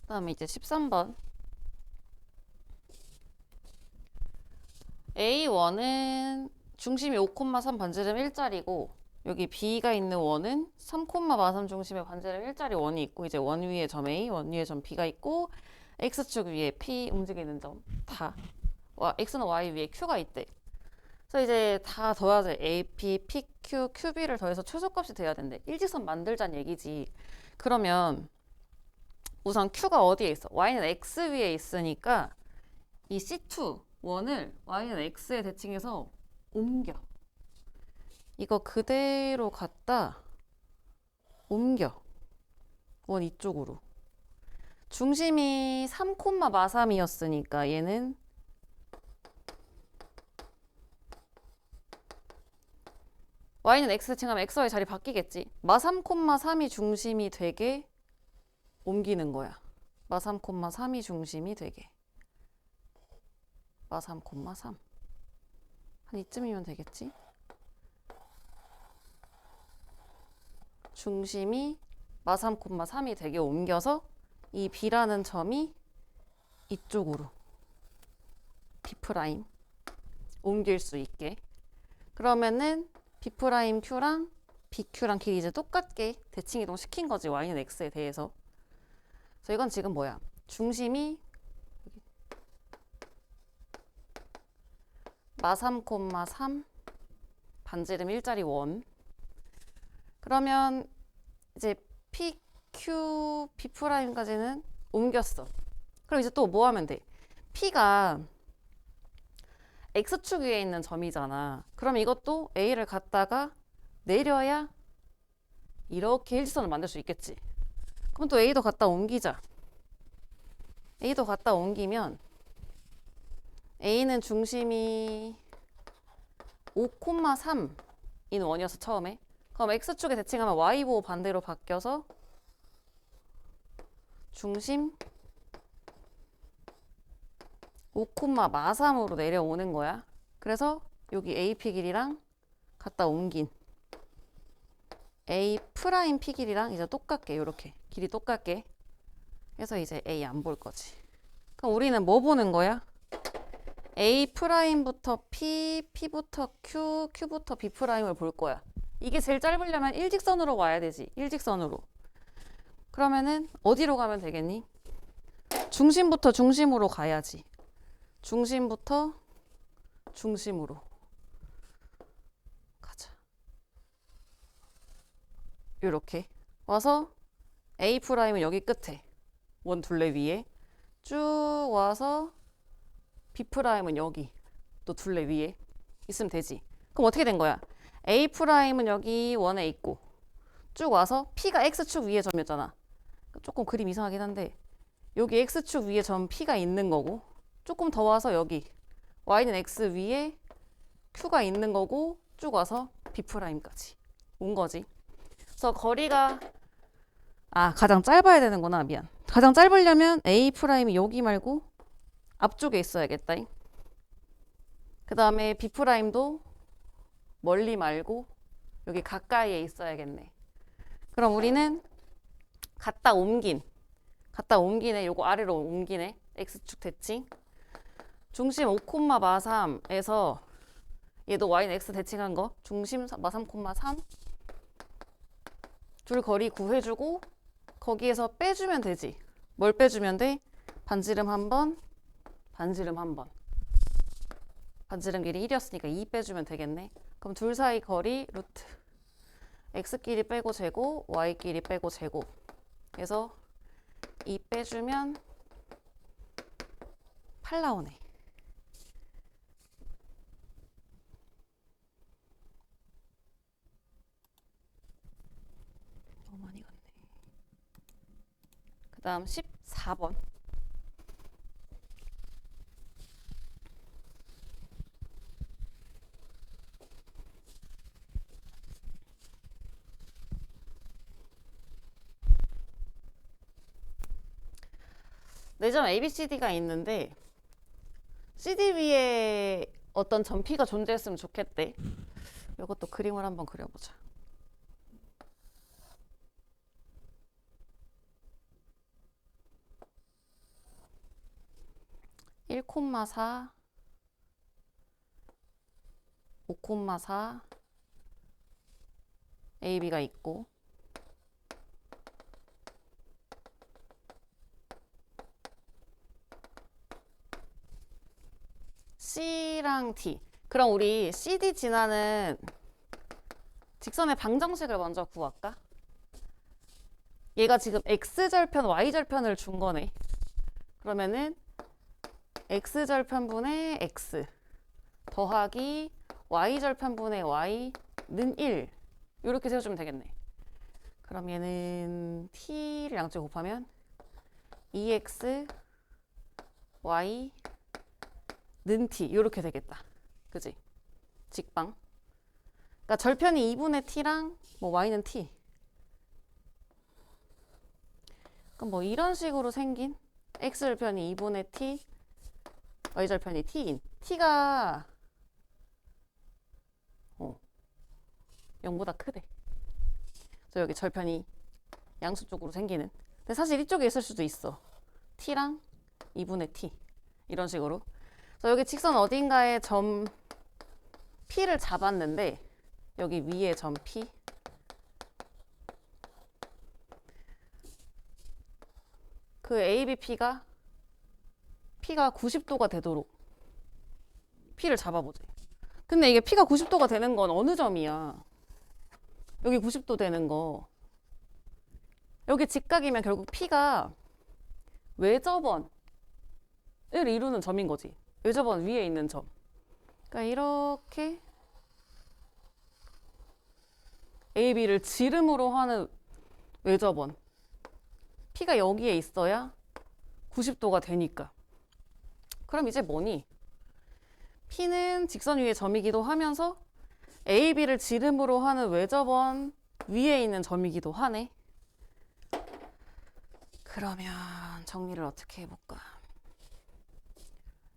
그다음에 이제 13번. A1은 중심이 5,3 반지름 1짜리고 여기 B가 있는 원은 3,43 중심의 반지름 1짜리 원이 있고 이제 원 위에 점 A, 원 위에 점 B가 있고 X축 위에 P 움직이는 점 다 X는 Y 위에 Q가 있대. 그래서 이제 다 더하자. AP, PQ, QB를 더해서 최소값이 돼야 된대. 일직선 만들자는 얘기지. 그러면 우선 Q가 어디에 있어? Y는 X 위에 있으니까 이 C2 원을 Y는 X에 대칭해서 옮겨. 이거 그대로 갖다 옮겨. 원 이쪽으로. 중심이 3,43이었으니까 얘는 Y는 X 대칭하면 XY 자리 바뀌겠지. 마 3,3이 중심이 되게 옮기는 거야. 마 3,3이 중심이 되게. 마 3,3. 한 이쯤이면 되겠지? 중심이 마 3,3이 되게 옮겨서 이 B라는 점이 이쪽으로 B' 옮길 수 있게. 그러면은 B'Q랑 BQ랑 길이 이제 똑같게 대칭 이동 시킨 거지. Y는 X에 대해서. 그래서 이건 지금 뭐야? 중심이 마 3,3 반지름 일자리 원. 그러면 이제 PQ, B'까지는 옮겼어. 그럼 이제 또 뭐 하면 돼? P가 X축 위에 있는 점이잖아. 그럼 이것도 A를 갖다가 내려야 이렇게 일직선을 만들 수 있겠지. 그럼 또 A도 갖다 옮기자. A도 갖다 옮기면 A는 중심이 5,3인 원이어서 처음에. 그럼 X축에 대칭하면 Y보 반대로 바뀌어서 중심 5,43으로 내려오는 거야. 그래서 여기 AP 길이랑 갖다 옮긴 A 프라임 P 길이랑 이제 똑같게 이렇게 길이 똑같게 해서 이제 A 안 볼 거지. 그럼 우리는 뭐 보는 거야? A 프라임부터 P, P부터 Q, Q부터 B 프라임을 볼 거야. 이게 제일 짧으려면 일직선으로 와야 되지. 일직선으로. 그러면은 어디로 가면 되겠니? 중심부터 중심으로 가야지. 중심부터 중심으로 가자. 이렇게 와서 A 프라임은 여기 끝에 원 둘레 위에 쭉 와서 B 프라임은 여기 또 둘레 위에 있으면 되지. 그럼 어떻게 된 거야? A 프라임은 여기 원에 있고 쭉 와서 P가 X축 위에 점이었잖아. 조금 그림 이상하긴 한데 여기 X축 위에 점 P가 있는 거고 조금 더 와서 여기 Y는 X 위에 Q가 있는 거고 쭉 와서 B 프라임까지 온 거지. 그래서 거리가 가장 짧아야 되는구나. 미안. 가장 짧으려면 A 프라임이 여기 말고 앞쪽에 있어야겠다. 그 다음에 B 프라임도 멀리 말고 여기 가까이에 있어야겠네. 그럼 우리는 갖다 옮기네. 요거 아래로 옮기네. X축 대칭. 중심 5,43에서 얘도 Y는 X 대칭한 거. 중심 마 3,3. 둘 거리 구해주고 거기에서 빼주면 되지. 뭘 빼주면 돼? 반지름 한 번, 반지름 한 번. 반지름 길이 1이었으니까 2 빼주면 되겠네. 그럼 둘 사이 거리 루트 X끼리 빼고 제곱, Y끼리 빼고 제곱. 그래서 2 빼주면 8 나오네. 너무 많이 갔네. 그 다음 14번. 네 점 ABCD가 있는데 CD 위에 어떤 점 P가 존재했으면 좋겠대. 이것도 그림을 한번 그려보자. 1,4 5,4 AB가 있고 C랑 D. 그럼 우리 CD 지나는 직선의 방정식을 먼저 구할까? 얘가 지금 X절편, Y절편을 준 거네. 그러면은 X절편분의 X 더하기 Y절편분의 Y는 1. 이렇게 세워주면 되겠네. 그럼 얘는 T를 양쪽에 곱하면 2X Y 는 T 이렇게 되겠다. 그지? 직방. 그러니까 절편이 2분의 T랑 뭐 Y는 T. 그럼 뭐 이런 식으로 생긴 X절편이 2분의 T, Y절편이 T인. T가 0보다 크대. 그래서 여기 절편이 양수 쪽으로 생기는. 근데 사실 이쪽에 있을 수도 있어. T랑 2분의 T. 이런 식으로. 그래서 여기 직선 어딘가에 점 P를 잡았는데 여기 위에 점 P 그 ABP가 P가 90도가 되도록 P를 잡아보자. 근데 이게 P가 90도가 되는 건 어느 점이야? 여기 90도 되는 거. 여기 직각이면 결국 P가 외접원을 이루는 점인 거지. 외접원 위에 있는 점. 그러니까 이렇게 AB를 지름으로 하는 외접원. P가 여기에 있어야 90도가 되니까. 그럼 이제 뭐니? P는 직선 위의 점이기도 하면서 AB를 지름으로 하는 외접원 위에 있는 점이기도 하네. 그러면 정리를 어떻게 해볼까?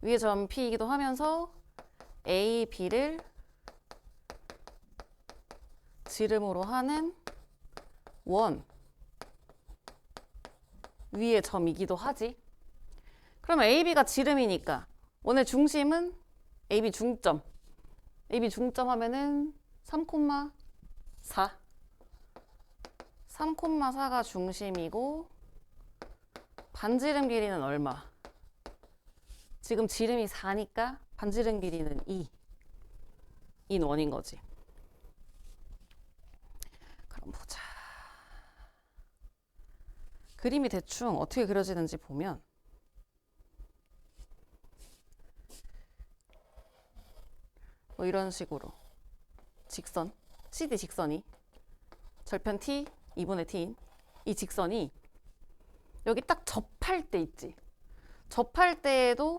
위에 점 P이기도 하면서 AB를 지름으로 하는 원 위의 점이기도 하지. 그럼 AB가 지름이니까 원의 중심은 AB 중점. AB 중점 하면은 3,4. 3,4가 중심이고 반지름 길이는 얼마? 지금 지름이 4니까 반지름 길이는 2인 원인 거지. 그럼 보자. 그림이 대충 어떻게 그려지는지 보면 뭐 이런 식으로 직선, CD 직선이 절편 T, 2분의 T인 이 직선이 여기 딱 접할 때 있지. 접할 때에도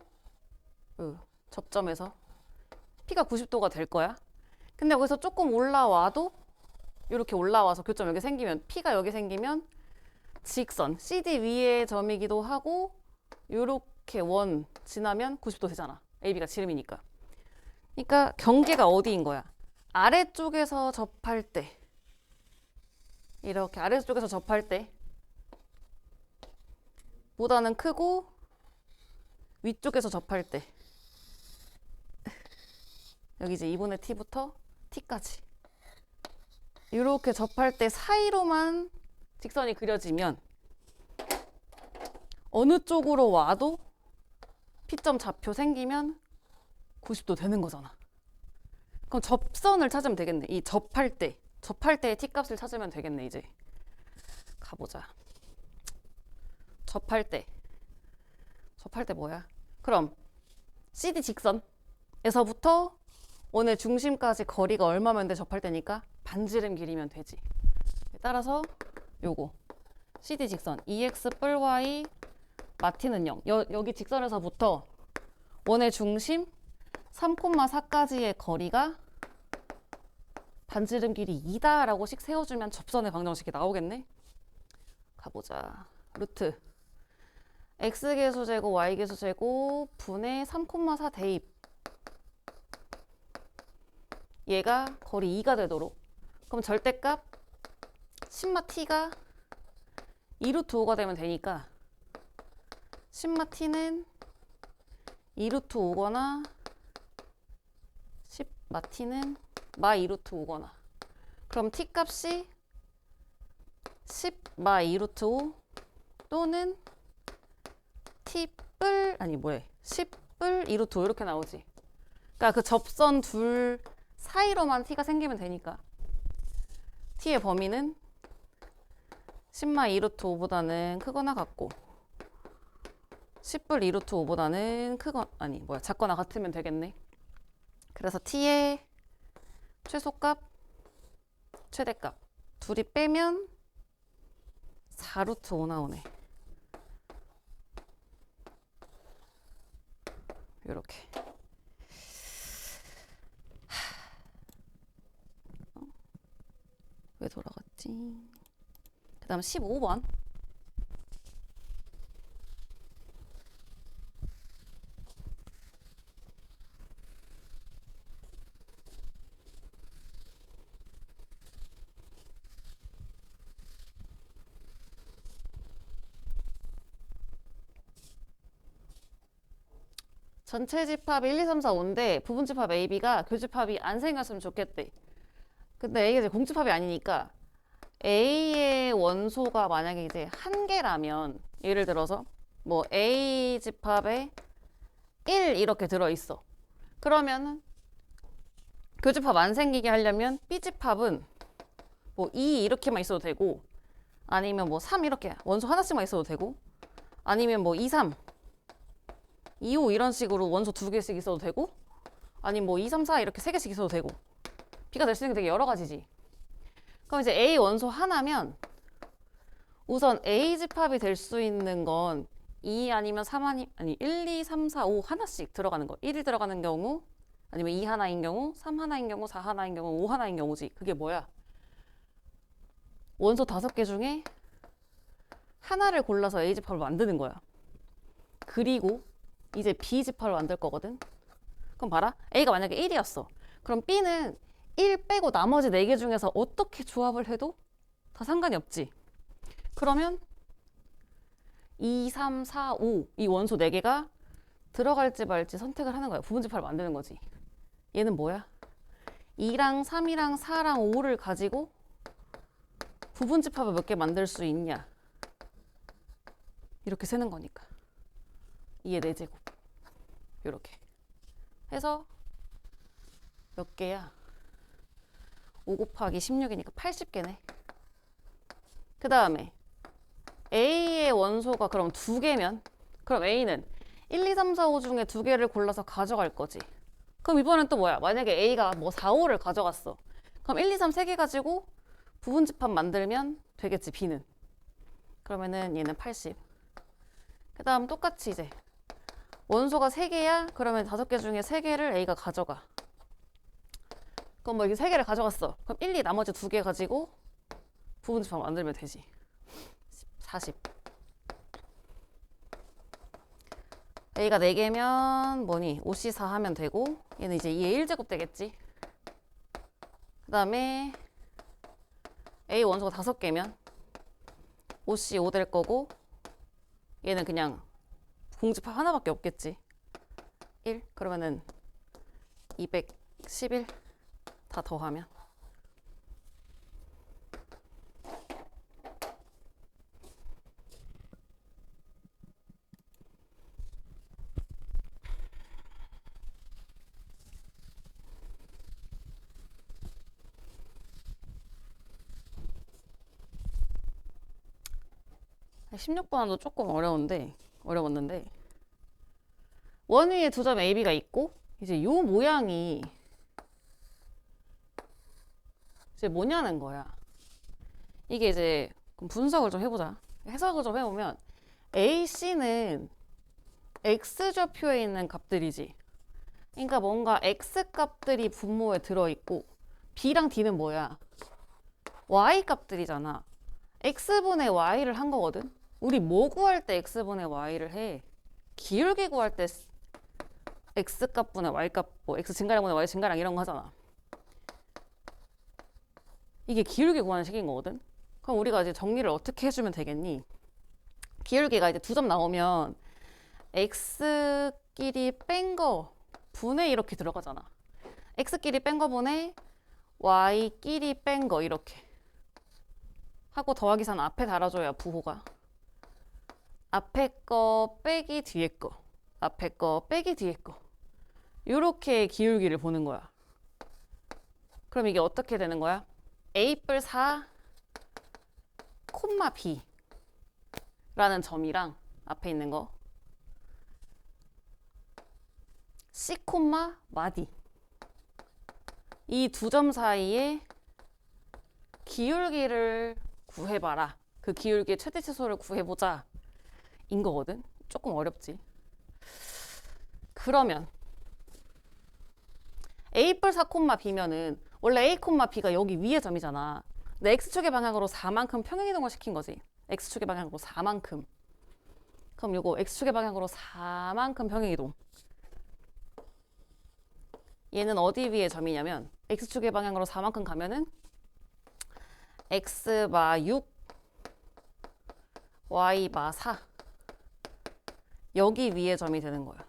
접점에서 P가 90도가 될 거야. 근데 여기서 조금 올라와도 이렇게 올라와서 교점 여기 생기면 P가 여기 생기면 직선 CD 위의 점이기도 하고 이렇게 원 지나면 90도 되잖아. AB가 지름이니까. 그러니까 경계가 어디인 거야? 아래쪽에서 접할 때 이렇게 아래쪽에서 접할 때 보다는 크고 위쪽에서 접할 때 여기 이제 2분의 T부터 T까지 이렇게 접할 때 사이로만 직선이 그려지면 어느 쪽으로 와도 P점 좌표 생기면 90도 되는 거잖아. 그럼 접선을 찾으면 되겠네. 이 접할 때의 T값을 찾으면 되겠네. 이제 가보자. 접할 때 뭐야? 그럼 CD 직선에서부터 원의 중심까지 거리가 얼마면 돼? 접할 때니까 반지름 길이면 되지. 따라서 요거 CD 직선 2x 뿔 y 마티는 0. 여기 직선에서부터 원의 중심 3,4까지의 거리가 반지름 길이 2다라고 씩 세워주면 접선의 방정식이 나오겠네. 가보자. 루트 x계수 제곱 y계수 제곱 분의 3,4 대입 얘가 거리 2가 되도록. 그럼 절대값 10마 t가 2루트 5가 되면 되니까 10마 t는 2루트 오거나 10 마t는 마 2루트 오거나. 그럼 t 값이 10 마 2루트 5 또는 t 뿔 아니 뭐해 10 뿔 2루트 5 이렇게 나오지. 그러니까 그 접선 둘 사이로만 t가 생기면 되니까 t의 범위는 10마 2루트 5보다는 크거나 같고 10불 2루트 5보다는 작거나 같으면 되겠네. 그래서 t의 최소값, 최대값 둘이 빼면 4루트 5 나오네. 요렇게. 왜 돌아갔지? 그 다음 15번. 전체 집합 1, 2, 3, 4, 5인데 부분 집합 A, B가 교집합이 안 생겼으면 좋겠대. 근데 A가 이제 공집합이 아니니까 A의 원소가 만약에 이제 한 개라면 예를 들어서 뭐 A 집합에 1 이렇게 들어있어. 그러면은 교집합 안 생기게 하려면 B 집합은 뭐 2 이렇게만 있어도 되고 아니면 뭐 3 이렇게 원소 하나씩만 있어도 되고 아니면 뭐 2, 3 2, 5 이런 식으로 원소 2개씩 있어도 되고 아니면 뭐 2, 3, 4 이렇게 3개씩 있어도 되고 B가 될 수 있는 게 되게 여러 가지지. 그럼 이제 A 원소 하나면 우선 A 집합이 될 수 있는 건 2 아니면 3 아니 1, 2, 3, 4, 5 하나씩 들어가는 거. 1이 들어가는 경우 아니면 2 하나인 경우 3 하나인 경우 4 하나인 경우 5 하나인 경우지. 그게 뭐야? 원소 5개 중에 하나를 골라서 A 집합을 만드는 거야. 그리고 이제 B 집합을 만들 거거든. 그럼 봐라. A가 만약에 1이었어. 그럼 B는 1 빼고 나머지 4개 중에서 어떻게 조합을 해도 다 상관이 없지. 그러면 2, 3, 4, 5 이 원소 4개가 들어갈지 말지 선택을 하는 거야. 부분 집합을 만드는 거지. 얘는 뭐야? 2랑 3이랑 4랑 5를 가지고 부분 집합을 몇 개 만들 수 있냐. 이렇게 세는 거니까. 2의 4제곱. 이렇게 해서 몇 개야? 5 곱하기 16이니까 80개네. 그 다음에 A의 원소가 그럼 2개면 그럼 A는 1, 2, 3, 4, 5 중에 2개를 골라서 가져갈 거지. 그럼 이번엔 또 뭐야? 만약에 A가 뭐 4, 5를 가져갔어. 그럼 1, 2, 3, 3개 가지고 부분 집합 만들면 되겠지, B는. 그러면은 얘는 80. 그 다음 똑같이 이제 원소가 3개야? 그러면 5개 중에 3개를 A가 가져가. 그럼 뭐 이렇게 3개를 가져갔어. 그럼 1, 2 나머지 2개 가지고 부분 집합 만들면 되지. 40. A가 4개면 뭐니? 5C4 하면 되고 얘는 이제 2의 1제곱 되겠지. 그 다음에 A 원소가 5개면 5C5 될 거고 얘는 그냥 공집합 하나밖에 없겠지. 1 그러면은 211 다 더하면 한 16번도 조금 어려웠는데 원위에 2점 AB가 있고 이제 요 모양이 이제 뭐냐는 거야. 이게 이제 분석을 좀 해보자. 해석을 좀 해보면 AC는 X좌표에 있는 값들이지. 그러니까 뭔가 X 값들이 분모에 들어있고 B랑 D는 뭐야? Y 값들이잖아. X분의 Y를 한 거거든. 우리 뭐 구할 때 X분의 Y를 해? 기울기 구할 때 X값분의 Y값, 뭐 X 증가량분의 Y 증가량 이런 거 하잖아. 이게 기울기 구하는 식인 거거든. 그럼 우리가 이제 정리를 어떻게 해주면 되겠니? 기울기가 이제 2점 나오면 X x끼리 뺀 거 분의 이렇게 들어가잖아. x끼리 뺀 거 분의 y끼리 뺀 거 이렇게 하고 더하기사는 앞에 달아줘야 부호가. 앞에 거 빼기 뒤에 거, 앞에 거 빼기 뒤에 거, 이렇게 기울기를 보는 거야. 그럼 이게 어떻게 되는 거야? a뿔 4 콤마 b 라는 점이랑 앞에 있는 거 c 콤마 마디, 이 두 점 사이에 기울기를 구해봐라. 그 기울기의 최대 최소를 구해보자 인 거거든. 조금 어렵지. 그러면 a뿔 4 콤마 b면은 원래 a 콤마 b가 여기 위에 점이잖아. 근데 x축의 방향으로 4만큼 평행이동을 시킨 거지. x축의 방향으로 4만큼. 그럼 요거 x축의 방향으로 4만큼 평행이동. 얘는 어디 위에 점이냐면 x축의 방향으로 4만큼 가면은 x마 6, y마 4 여기 위에 점이 되는 거야.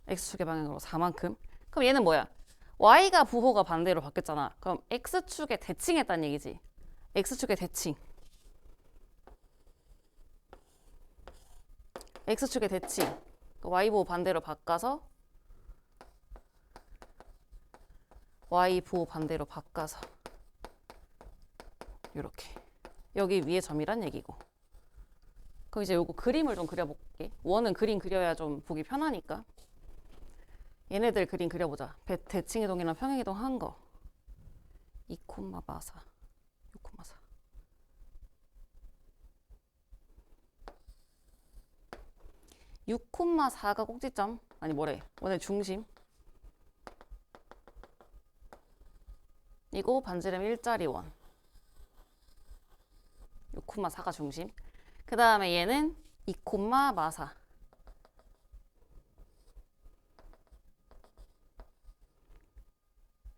x축의 방향으로 4만큼. 그럼 얘는 뭐야? y가 부호가 반대로 바뀌었잖아. 그럼 x축에 대칭했다는 얘기지. x축에 대칭. x축에 대칭. y 부호 반대로 바꿔서 y 부호 반대로 바꿔서 이렇게 여기 위에 점이란 얘기고. 그럼 이제 요거 그림을 좀 그려볼게. 원은 그림 그려야 좀 보기 편하니까. 얘네들 그림 그려보자. 대칭이동이랑 평행이동 한 거. 2, 마사 6, 4 6, 4가 꼭지점. 아니 뭐래. 원의 중심. 이거 반지름 1짜리 원. 6, 4가 중심. 그 다음에 얘는 2, 마사.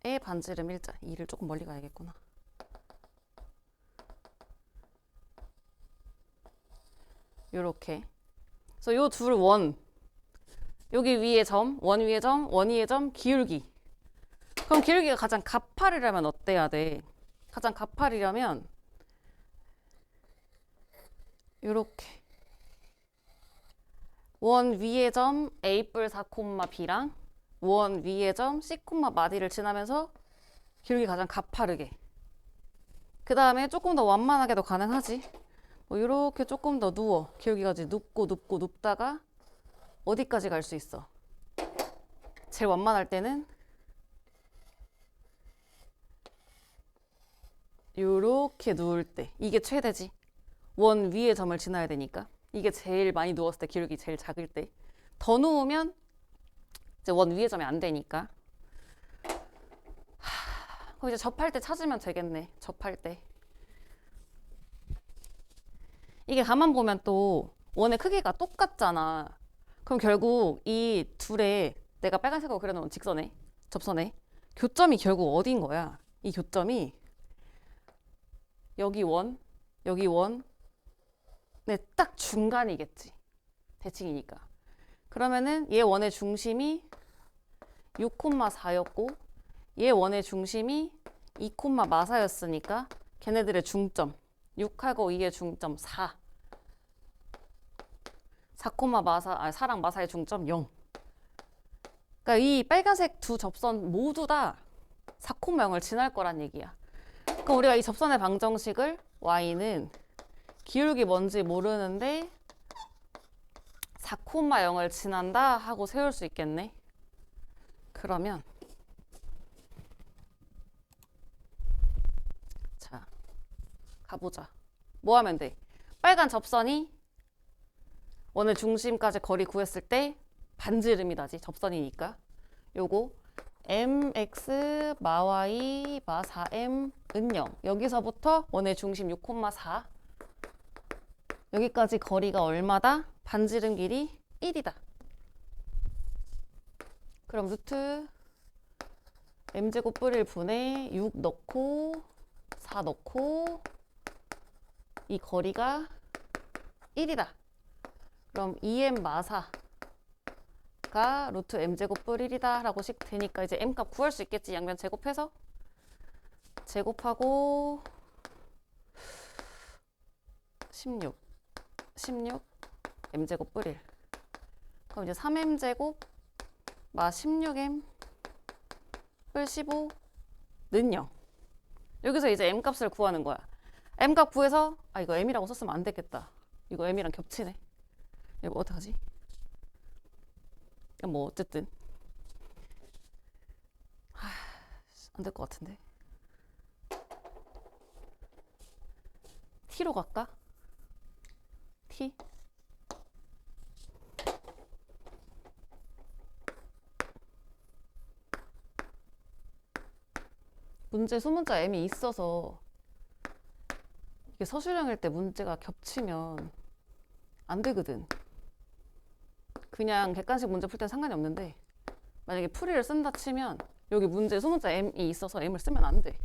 의 반지름 1자. 2를 조금 멀리 가야겠구나. 요렇게. 그래서 요 둘 원. 여기 위에 점, 원 위에 점, 원 위에 점, 기울기. 그럼 기울기가 가장 가파르려면 어때야 돼? 가장 가파르려면 요렇게. 원 위에 점 a뿔 4, b랑 원 위에 점 c, 마디를 지나면서 기울기 가장 가파르게. 그 다음에 조금 더 완만하게도 가능하지. 뭐 이렇게 조금 더 누워. 기울기까지 눕고 눕고 눕다가 어디까지 갈 수 있어? 제일 완만할 때는 요렇게 누울 때. 이게 최대지. 원 위에 점을 지나야 되니까. 이게 제일 많이 누웠을 때 기울기 제일 작을 때. 더 누우면 이제 원 위에 점이 안 되니까. 그럼 이제 접할 때 찾으면 되겠네. 접할 때. 이게 가만 보면 또 원의 크기가 똑같잖아. 그럼 결국 이 둘의 내가 빨간색으로 그려놓은 직선에, 접선에 교점이 결국 어디인 거야? 이 교점이 여기 원, 여기 원, 네, 딱 중간이겠지. 대칭이니까. 그러면은 얘 원의 중심이 6, 4였고 얘 원의 중심이 2, 마사였으니까 걔네들의 중점 6하고 2의 중점 4. 4, 마사, 4랑 마사의 중점 0. 그러니까 이 빨간색 두 접선 모두 다 4, 0을 지날 거란 얘기야. 그럼 우리가 이 접선의 방정식을 y는 기울기 뭔지 모르는데 4, 0을 지난다 하고 세울 수 있겠네. 그러면 자, 가보자. 뭐 하면 돼? 빨간 접선이 원의 중심까지 거리 구했을 때 반지름이 나지. 접선이니까. 요거 mx 마 y 마 4m 은 0. 여기서부터 원의 중심 6, 4 여기까지 거리가 얼마다? 반지름 길이 1이다. 그럼 루트 m제곱 뿌릴 분에 6 넣고 4 넣고 이 거리가 1이다. 그럼 2m 마사 가 루트 m제곱 뿔 1이다 라고 식 되니까 이제 m값 구할 수 있겠지. 양변 제곱해서 제곱하고 16 m제곱 뿔 1. 그럼 이제 3m제곱 마 16m 뿔 15는 0. 여기서 이제 m값을 구하는 거야. m값 구해서 이거 m이라고 썼으면 안 되겠다. 이거 m이랑 겹치네. 이거 뭐 어떡하지? 뭐 어쨌든 안 될 것 같은데. t로 갈까? t. 문제 소문자 m이 있어서 이게 서술형일 때 문제가 겹치면 안 되거든. 그냥 객관식 문제 풀 때는 상관이 없는데 만약에 풀이를 쓴다 치면 여기 문제 소문자 m이 있어서 m을 쓰면 안 돼.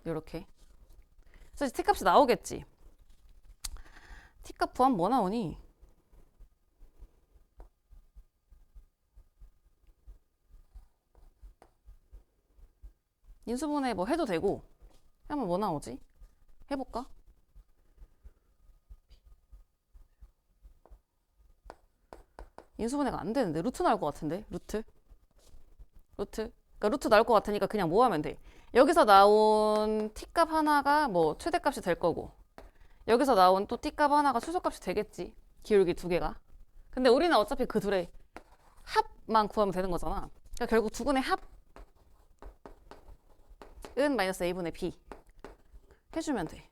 요렇게. 그래서 t값이 나오겠지. t값 구하면 뭐 나오니? 인수분해 뭐 해도 되고 하면 뭐 나오지? 해볼까? 인수분해가 안 되는데 루트 나올 것 같은데 루트 그러니까 루트 나올 것 같으니까 그냥 뭐 하면 돼? 여기서 나온 t값 하나가 뭐 최대값이 될 거고 여기서 나온 또 t값 하나가 최소값이 되겠지. 기울기 두 개가. 근데 우리는 어차피 그 둘의 합만 구하면 되는 거잖아. 그러니까 결국 두근의 합은 마이너스 a분의 b 해주면 돼.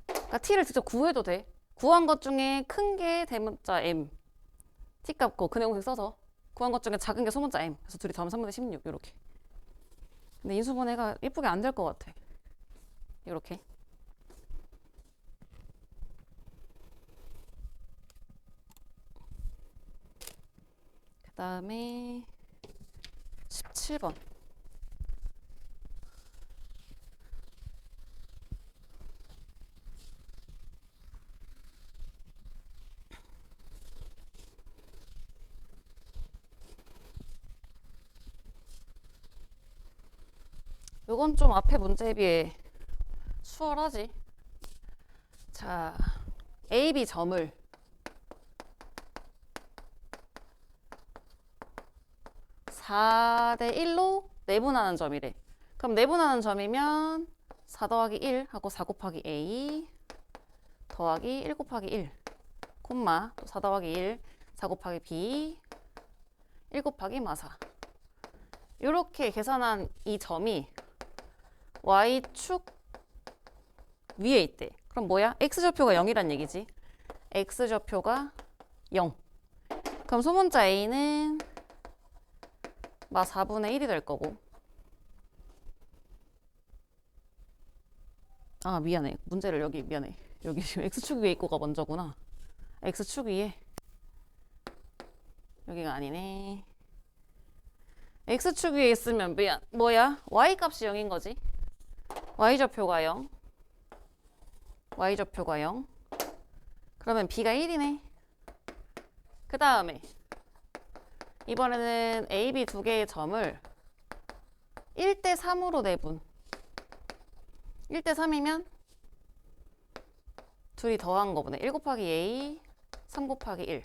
그러니까 t를 직접 구해도 돼. 구한 것 중에 큰 게 대문자 m t값 그 근해공식 써서 구한 것 중에 작은 게 소문자 m. 그래서 둘이 더하면 3분의 16 이렇게. 근데 인수분해가 예쁘게 안 될 것 같아. 이렇게. 그 다음에 17번. 요건 좀 앞에 문제에 비해 수월하지. 자, A, B 점을 (4 대 1로) 내분하는 점이래. 그럼 내분하는 점이면 4 더하기 1 하고 4 곱하기 A 더하기 1 곱하기 1 콤마 또 4 더하기 1 4 곱하기 B 1 곱하기 마사. 이렇게 계산한 이 점이 Y축 위에 있대. 그럼 뭐야? X좌표가 0이란 얘기지. X좌표가 0. 그럼 소문자 A는 마 4분의 1이 될 거고. 미안해. 문제를 미안해. 여기 지금 X축 위에 있고가 먼저구나. X축 위에. 여기가 아니네. X축 위에 있으면 뭐야? Y값이 0인 거지. Y좌표가 0. Y좌표가 0. 그러면 B가 1이네. 그 다음에 이번에는 A, B 두 개의 점을 1대 3으로 내분. 1대 3이면 둘이 더한 거보네. 1 곱하기 A 3 곱하기 1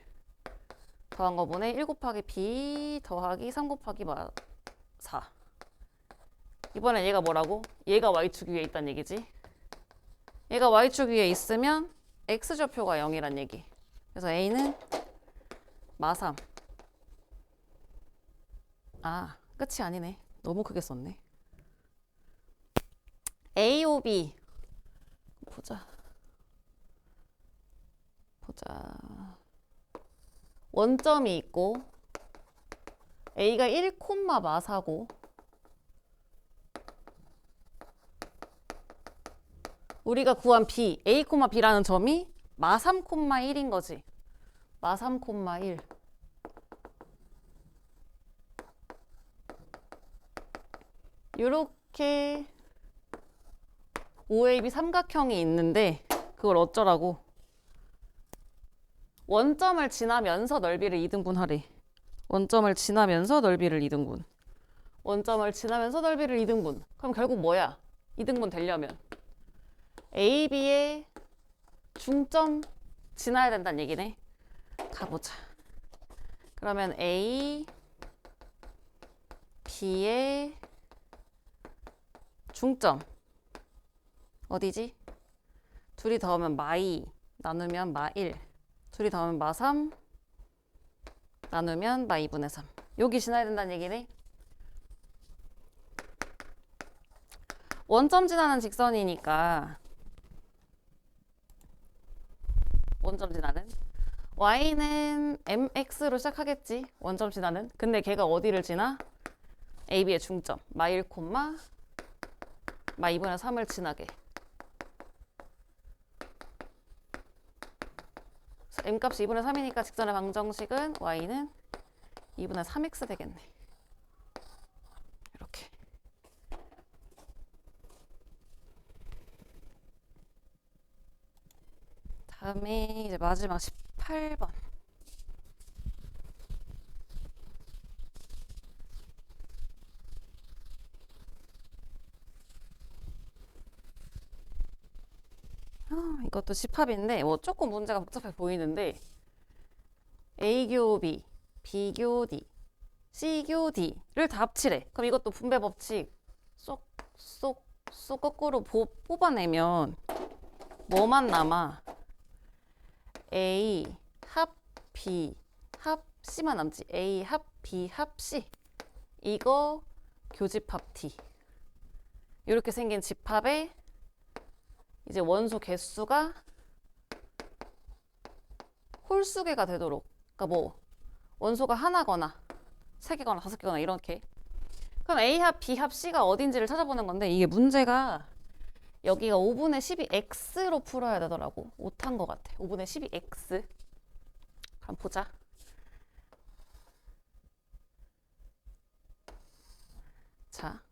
더한 거보네. 1 곱하기 B 더하기 3 곱하기 4. 이번엔 얘가 뭐라고? 얘가 Y축 위에 있다는 얘기지. 얘가 Y축 위에 있으면 X좌표가 0이란 얘기. 그래서 A는 마 3. 끝이 아니네. 너무 크게 썼네. A, O, B 보자. 원점이 있고 A가 1, 마 4고 우리가 구한 B, A, B라는 점이 마 3, 1인 거지. 마 3, 1. 요렇게 OAB 삼각형이 있는데 그걸 어쩌라고? 원점을 지나면서 넓이를 2등분하래. 원점을 지나면서 넓이를 2등분. 원점을 지나면서 넓이를 2등분. 그럼 결국 뭐야? 2등분 되려면 A, B의 중점 지나야 된다는 얘기네. 가보자. 그러면 A, B의 중점 어디지? 둘이 더하면 마2 나누면 마1 둘이 더하면 마3 나누면 마2분의 3 여기 지나야 된다는 얘기네. 원점 지나는 직선이니까 원점 지나는 y는 mx로 시작하겠지. 원점 지나는. 근데 걔가 어디를 지나? AB의 중점 마1, 마2분의 3을 지나게. m값이 2분의 3이니까 직선의 방정식은 y는 2분의 3x 되겠네. 이렇게. 다음에 이제 마지막 18번. 이것도 집합인데 뭐 조금 문제가 복잡해 보이는데 A교 B, B교 D, C교 D를 다 합치래. 그럼 이것도 분배 법칙 쏙 거꾸로 뽑아내면 뭐만 남아? A 합 B 합 C만 남지. A 합 B 합 C. 이거 교집합 D. 이렇게 생긴 집합에 이제 원소 개수가 홀수개가 되도록. 그러니까 뭐 원소가 하나거나 세 개거나 다섯 개거나 이렇게. 그럼 A 합 B 합 C가 어딘지를 찾아보는 건데 이게 문제가 여기가 5분의 12x로 풀어야 되더라고. 못한 것 같아. 5분의 12x. 그럼 보자. 자,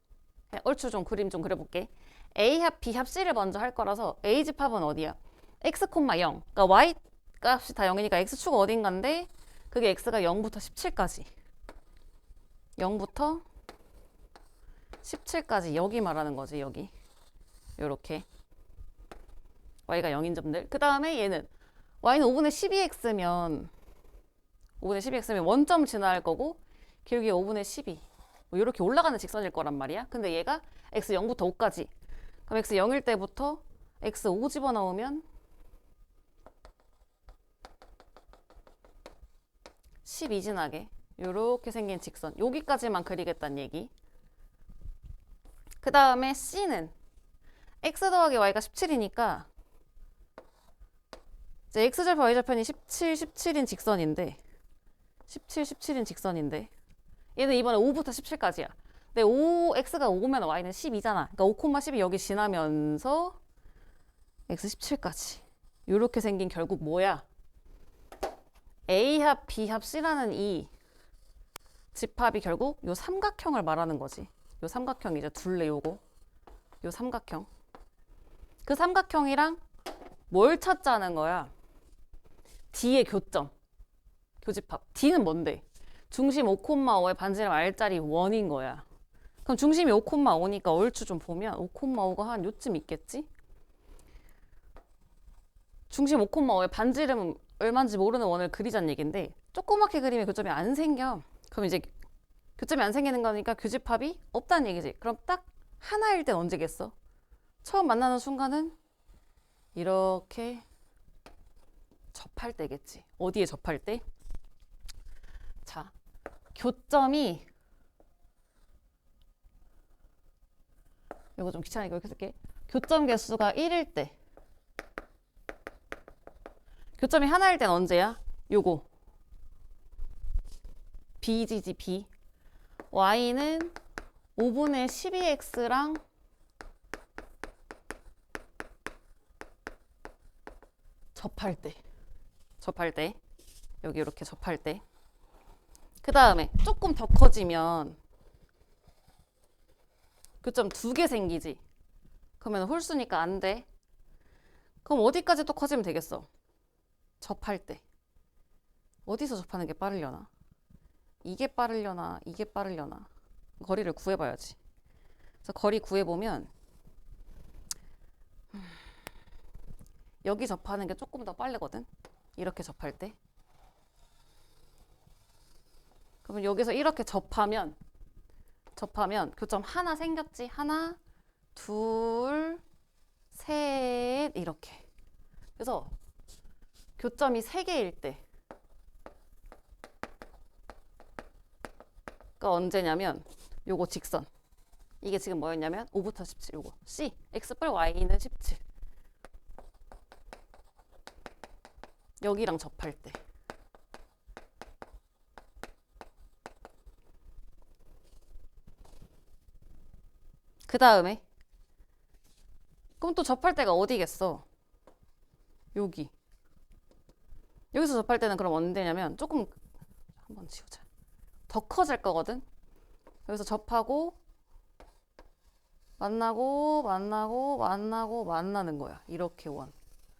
얼추 좀 그림 좀 그려볼게. A 합 B 합 C를 먼저 할 거라서 A 집합은 어디야? x, 0. 그러니까 y 값이 다 0이니까 x축은 어딘가인데 그게 x가 0부터 17까지. 0부터 17까지 여기 말하는 거지. 여기. 요렇게. y가 0인 점들. 그 다음에 얘는 y는 5분의 12x면 원점 지나갈 거고 길게 5분의 12. 뭐 이렇게 올라가는 직선일 거란 말이야. 근데 얘가 x 0부터 5까지. 그럼 x 0일 때부터 x 5 집어넣으면 12 지나게 요렇게 생긴 직선. 여기까지만 그리겠다는 얘기. 그 다음에 C는 x 더하기 y가 17이니까 이제 x절편 y절편이 17인 직선인데 17인 직선인데 얘는 이번에 5부터 17까지야. 근데 x가 5면 y는 12잖아. 그러니까 5,12 여기 지나면서 x 17까지. 이렇게 생긴 결국 뭐야? A 합 B 합 C라는 이 집합이 결국 요 삼각형을 말하는 거지. 요 삼각형이죠. 둘레 요거. 요 삼각형. 그 삼각형이랑 뭘 찾자는 거야? D의 교점. 교집합. D는 뭔데? 중심 5,5의 반지름 R짜리 원인 거야. 그럼 중심이 5,5니까 얼추 좀 보면 5,5가 한 요쯤 있겠지? 중심 5,5의 반지름 얼마인지 모르는 원을 그리자는 얘긴데 조그맣게 그리면 교점이 안 생겨. 그럼 이제 교점이 안 생기는 거니까 교집합이 없다는 얘기지. 그럼 딱 하나일 땐 언제겠어? 처음 만나는 순간은 이렇게 접할 때겠지. 어디에 접할 때? 자, 교점이 이거 좀 귀찮으니까 이렇게 쓸게. 교점 개수가 1일 때. 교점이 하나일 땐 언제야? 요거. B지, B. Y는 5분의 12x랑 접할 때. 여기 이렇게 접할 때. 그 다음에 조금 더 커지면 교점 2개 생기지. 그러면 홀수니까 안 돼. 그럼 어디까지 또 커지면 되겠어? 접할 때. 어디서 접하는 게 빠르려나? 이게 빠르려나? 이게 빠르려나? 거리를 구해봐야지. 그래서 거리 구해보면 여기 접하는 게 조금 더 빠르거든? 이렇게 접할 때. 그러면 여기서 이렇게 접하면 교점 하나 생겼지? 하나, 둘, 셋 이렇게. 그래서 교점이 3개일 때가 언제냐면 요거 직선. 이게 지금 뭐였냐면 5부터 17 요거 C, X뿔 Y는 17 여기랑 접할 때. 그 다음에 그럼 또 접할 때가 어디겠어? 여기. 여기서 접할 때는 그럼 언제냐면 조금 한번 지우자. 더 커질 거거든. 여기서 접하고 만나는 거야. 이렇게 원.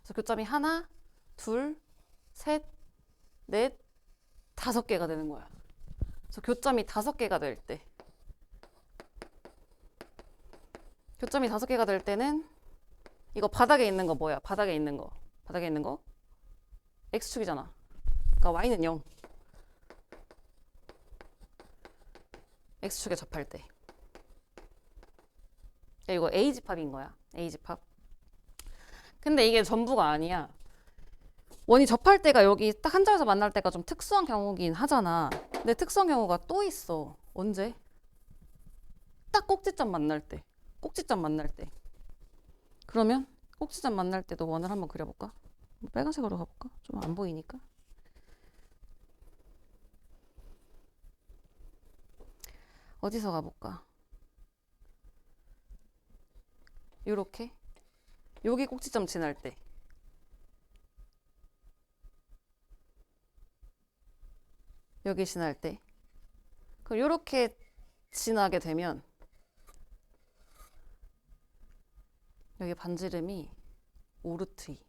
그래서 교점이 하나, 둘, 셋, 넷, 5개가 되는 거야. 그래서 교점이 5개가 될 때. 교점이 5개가 될 때는 이거 바닥에 있는 거 뭐야? 바닥에 있는 거 X축이잖아. 그러니까 Y는 0. X축에 접할 때. 야, 이거 A집합인 거야. A집합. 근데 이게 전부가 아니야. 원이 접할 때가 여기 딱 한 점에서 만날 때가 좀 특수한 경우긴 하잖아. 근데 특수한 경우가 또 있어. 언제? 딱 꼭지점 만날 때. 그러면 꼭지점 만날 때도 원을 한번 그려볼까? 빨간색으로 가볼까? 좀 안 보이니까. 어디서 가볼까? 요렇게. 여기 꼭지점 지날 때. 여기 지날 때. 그럼 요렇게 지나게 되면 여기 반지름이 5루트 2.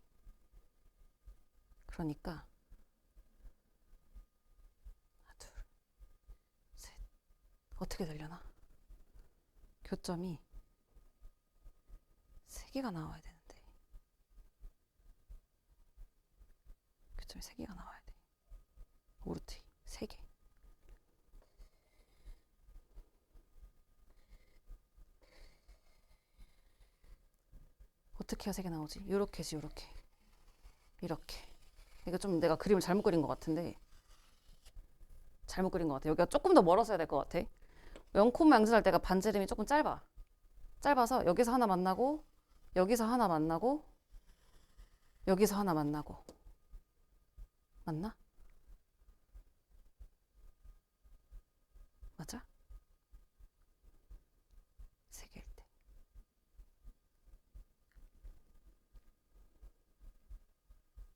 그러니까 하나, 둘, 셋. 어떻게 되려나? 교점이 3개가 나와야 되는데. 교점이 3개가 나와야 돼. 5루트 2. 3개. 어떻게 해야 3개 나오지? 요렇게지, 요렇게. 이렇게. 이거 좀 내가 그림을 잘못 그린 것 같은데. 잘못 그린 것 같아. 여기가 조금 더 멀어서 해야 될 것 같아. 0콤마 양진할 때가 반지름이 조금 짧아. 짧아서 여기서 하나 만나고, 여기서 하나 만나고, 여기서 하나 만나고. 맞나? 맞아? 3개일 때.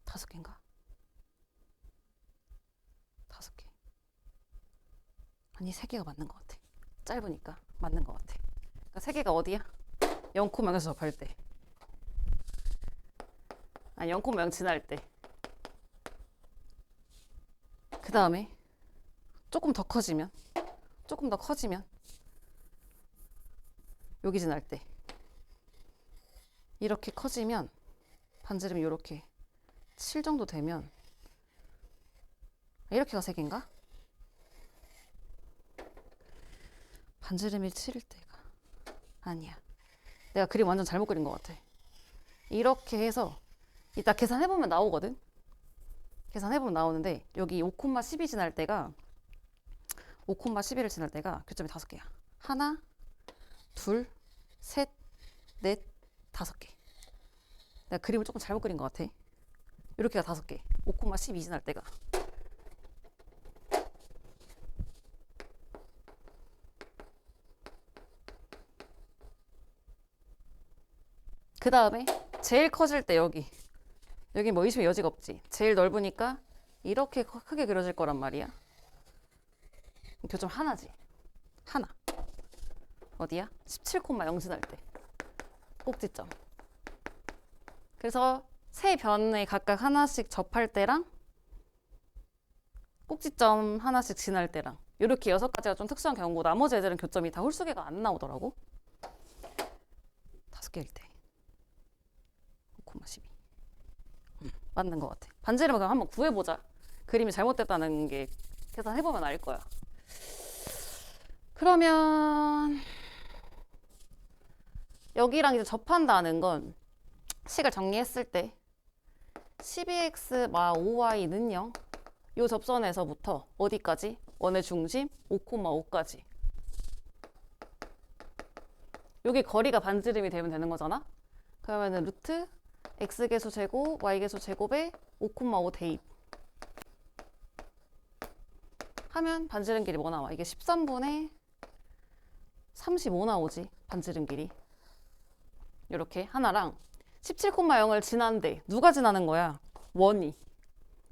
다섯 개인가? 5개. 아니 3개가 맞는 것 같아. 짧으니까 맞는 것 같아. 그러니까 3개가 어디야? 0,0에서 접할 때. 아니 0,0 지날 때. 그 다음에 조금 더 커지면 여기 지날 때. 이렇게 커지면 반지름이 이렇게 7 정도 되면 이렇게가 3개인가? 반지름이 7일 때가 아니야. 내가 그림 완전 잘못 그린 것 같아. 이렇게 해서 이따 계산해보면 나오거든. 계산해보면 나오는데 여기 5,12 지날 때가 5,11을 지날 때가 교점이 5개야. 하나, 둘, 셋, 넷, 5개. 내가 그림을 조금 잘못 그린 것 같아. 이렇게가 5개. 5,12 지날 때가. 그 다음에 제일 커질 때 여기 뭐 의심의 여지가 없지. 제일 넓으니까 이렇게 크게 그려질 거란 말이야. 교점 하나지. 하나. 어디야? 17,0 지날 때. 꼭지점. 그래서 세 변에 각각 하나씩 접할 때랑 꼭지점 하나씩 지날 때랑 이렇게 6가지가 좀 특수한 경우고 나머지 애들은 교점이 다 홀수계가 안 나오더라고. 5개일 때 5,12 맞는 것 같아. 반지름을 그럼 한번 구해보자. 그림이 잘못됐다는 게 계산해보면 알 거야. 그러면 여기랑 이제 접한다는 건 식을 정리했을 때 12x 마 5y는 0. 요 접선에서부터 어디까지? 원의 중심 5,5까지. 여기 거리가 반지름이 되면 되는 거잖아? 그러면은 루트 x계수 제곱 y계수 제곱에 5,5 대입 하면 반지름 길이 뭐 나와? 이게 13분의 35 나오지, 반지름 길이. 이렇게 하나랑 17,0을 지난데 누가 지나는 거야? 원이.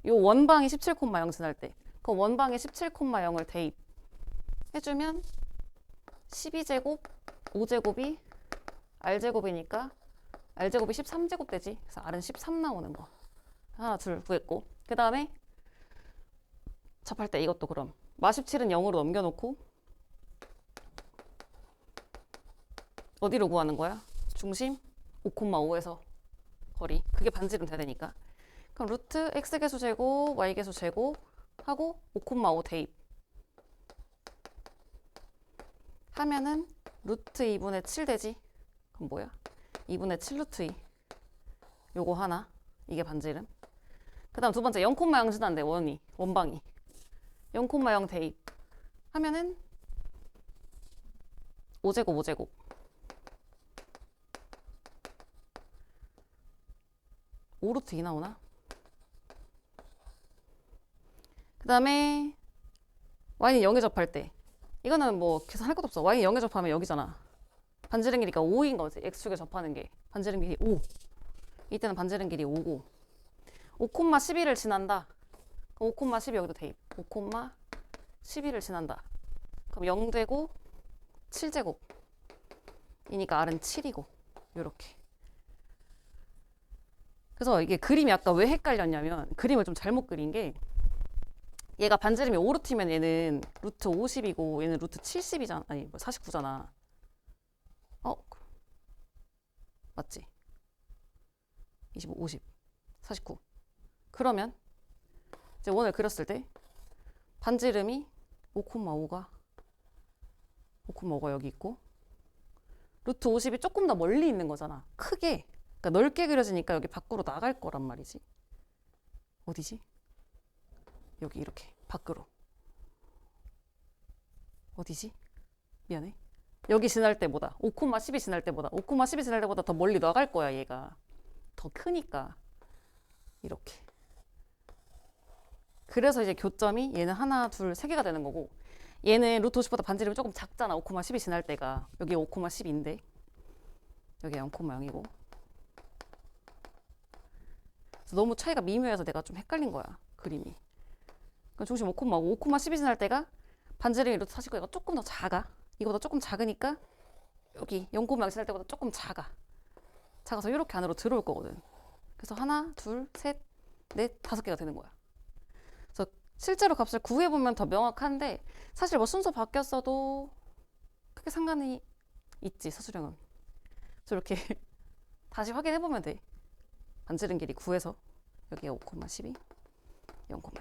요 원방이 17,0 지날 때 그 원방에 17,0을 대입해주면 12제곱 5제곱이 r제곱이니까 r제곱이 13제곱 되지. 그래서 r은 13 나오는 거. 하나 둘 구했고, 그 다음에 접할 때 이것도 그럼 마 17은 0으로 넘겨놓고 어디로 구하는 거야? 중심 5,5에서 거리. 그게 반지름 되니까. 그럼 루트 x계수 제곱 y계수 제곱 하고 5,5 대입 하면은 루트 2분의 7 되지. 그럼 뭐야? 2분의 7 루트 2. 요거 하나. 이게 반지름. 그 다음 두 번째 0,0 지난데 원방이 0,0 대입 하면은 5제곱 5루트 2 나오나? 그 다음에 y는 0에 접할 때 이거는 뭐 계산할 것도 없어. y는 0에 접하면 여기잖아. 반지름 길이가 5인 거지. x축에 접하는 게 반지름 길이 5. 이때는 반지름 길이 5고 5,12를 지난다. 그럼 5,12 여기도 대입. 5,12를 지난다. 그럼 0 되고 7제곱 이니까 r은 7이고 요렇게. 그래서 이게 그림이 아까 왜 헷갈렸냐면 그림을 좀 잘못 그린 게 얘가 반지름이 5루트면 얘는 루트 50이고 얘는 루트 70이잖아. 아니 49잖아. 맞지? 25, 50, 49. 그러면 이제 원을 그렸을 때 반지름이 5,5가 여기 있고 루트 50이 조금 더 멀리 있는 거잖아. 크게. 그러니까 넓게 그려지니까 여기 밖으로 나갈 거란 말이지. 어디지? 여기 이렇게 밖으로. 어디지? 미안해. 여기 지날 때보다 5,12 지날 때보다 5,12 지날 때보다 더 멀리 나갈 거야. 얘가 더 크니까 이렇게. 그래서 이제 교점이 얘는 하나 둘 세 개가 되는 거고 얘는 루트 50보다 반지름이 조금 작잖아. 5,12 지날 때가 여기 5,12인데 여기 0,0이고 그래서 너무 차이가 미묘해서 내가 좀 헷갈린 거야. 그림이. 그럼 중심 5,5고 5,12 지날 때가 반지름이 루트 49가 조금 더 작아. 이거보다 조금 작으니까 여기 0,0 지날 때보다 조금 작아서 이렇게 안으로 들어올 거거든. 그래서 하나 둘 셋 넷 5개가 되는 거야. 그래서 실제로 값을 구해보면 더 명확한데 사실 뭐 순서 바뀌었어도 크게 상관이 있지 서술형은. 그래서 이렇게 다시 확인해보면 돼. 반지름 길이 구해서 여기가 5,12 0,0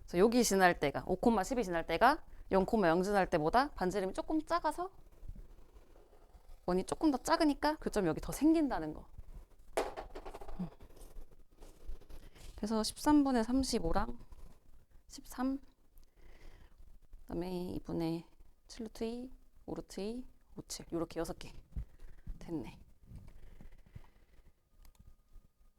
그래서 여기 지날 때가 5,12 지날 때가 0,0 지날 때보다 반지름이 조금 작아서 원이 조금 더 작으니까 교점이 여기 더 생긴다는 거. 그래서 13분의 35랑 13 그다음에 2분의 7루트 2 5루트 2 5, 7 이렇게 6개 됐네.